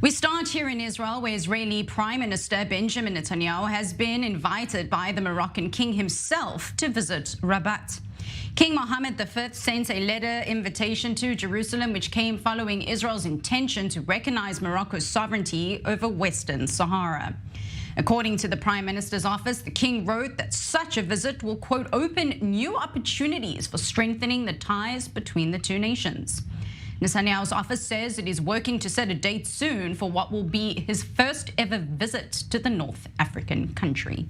We start here in Israel, where Israeli Prime Minister Benjamin Netanyahu has been invited by the Moroccan king himself to visit Rabat. King Mohamed V sent a letter invitation to Jerusalem, which came following Israel's intention to recognize Morocco's sovereignty over Western Sahara. According to the Prime Minister's office, the king wrote that such a visit will, quote, open new opportunities for strengthening the ties between the two nations. Netanyahu's office says it is working to set a date soon for what will be his first ever visit to the North African country.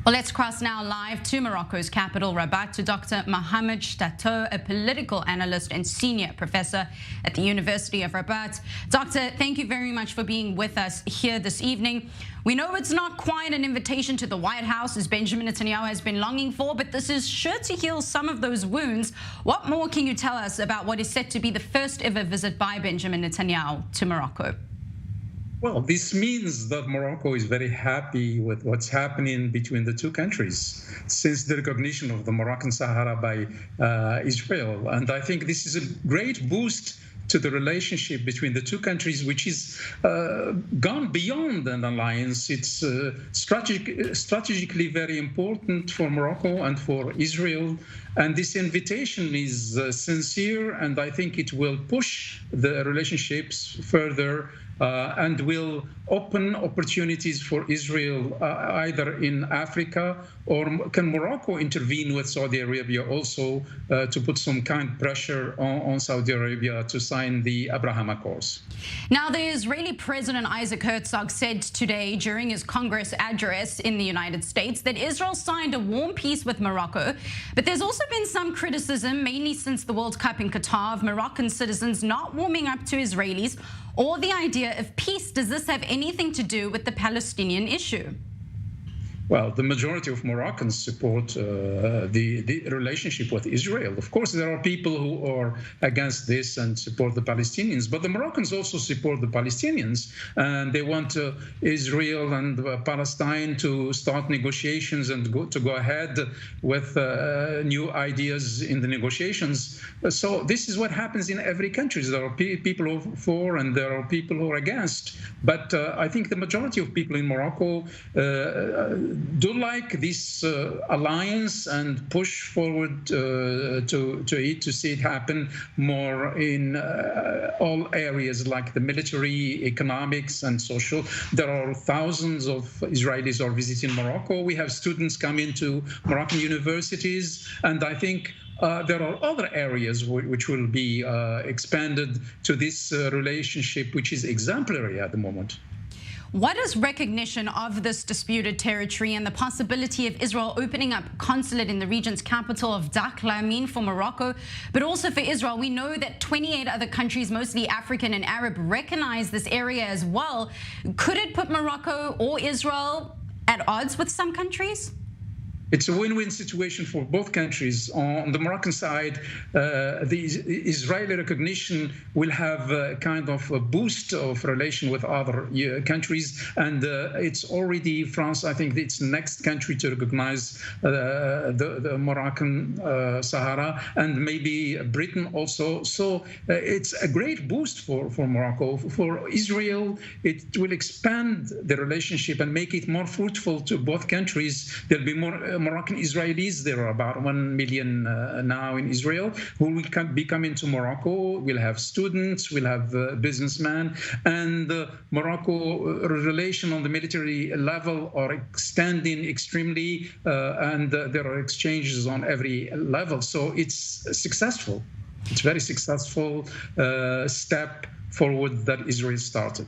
Well, let's cross now live to Morocco's capital, Rabat, to Dr. Mohamed Chtatou, a political analyst and senior professor at the University of Rabat. Doctor, thank you very much for being with us here this evening. We know it's not quite an invitation to the White House, as Benjamin Netanyahu has been longing for, but this is sure to heal some of those wounds. What more can you tell us about what is set to be the first ever visit by Benjamin Netanyahu to Morocco? Well, this means that Morocco is very happy with what's happening between the two countries since the recognition of the Moroccan Sahara by Israel. And I think this is a great boost to the relationship between the two countries, which is gone beyond an alliance. It's strategically very important for Morocco and for Israel. And this invitation is sincere, and I think it will push the relationships further and will open opportunities for Israel either in Africa, or can Morocco intervene with Saudi Arabia also to put some kind of pressure on Saudi Arabia to sign the Abraham Accords. Now, the Israeli President Isaac Herzog said today during his Congress address in the United States that Israel signed a warm peace with Morocco, but there's also been some criticism, mainly since the World Cup in Qatar, of Moroccan citizens not warming up to Israelis or the idea of peace. Does this have anything to do with the Palestinian issue? Well, the majority of Moroccans support the relationship with Israel. Of course, there are people who are against this and support the Palestinians, but the Moroccans also support the Palestinians, and they want Israel and Palestine to start negotiations and to go ahead with new ideas in the negotiations. So this is what happens in every country. There are people who are for and there are people who are against. But I think the majority of people in Morocco do like this alliance and push forward to see it happen more in all areas, like the military, economics, and social. There are thousands of Israelis who are visiting Morocco. We have students come into Moroccan universities, and I think there are other areas which will be expanded to this relationship, which is exemplary at the moment. What does recognition of this disputed territory and the possibility of Israel opening up consulate in the region's capital of Dakhla mean for Morocco, but also for Israel? We know that 28 other countries, mostly African and Arab, recognize this area as well. Could it put Morocco or Israel at odds with some countries? It's a win-win situation for both countries. On the Moroccan side, the Israeli recognition will have a kind of a boost of relation with other countries, and it's already France, I think it's the next country to recognize the Moroccan Sahara, and maybe Britain also. So it's a great boost for Morocco. For Israel, it will expand the relationship and make it more fruitful to both countries. There'll be more Moroccan Israelis. There are about 1 million now in Israel who will be coming to Morocco. We'll have students, we'll have businessmen, and Morocco relation on the military level are extending extremely, and there are exchanges on every level. So it's successful. It's a very successful step forward that Israel started.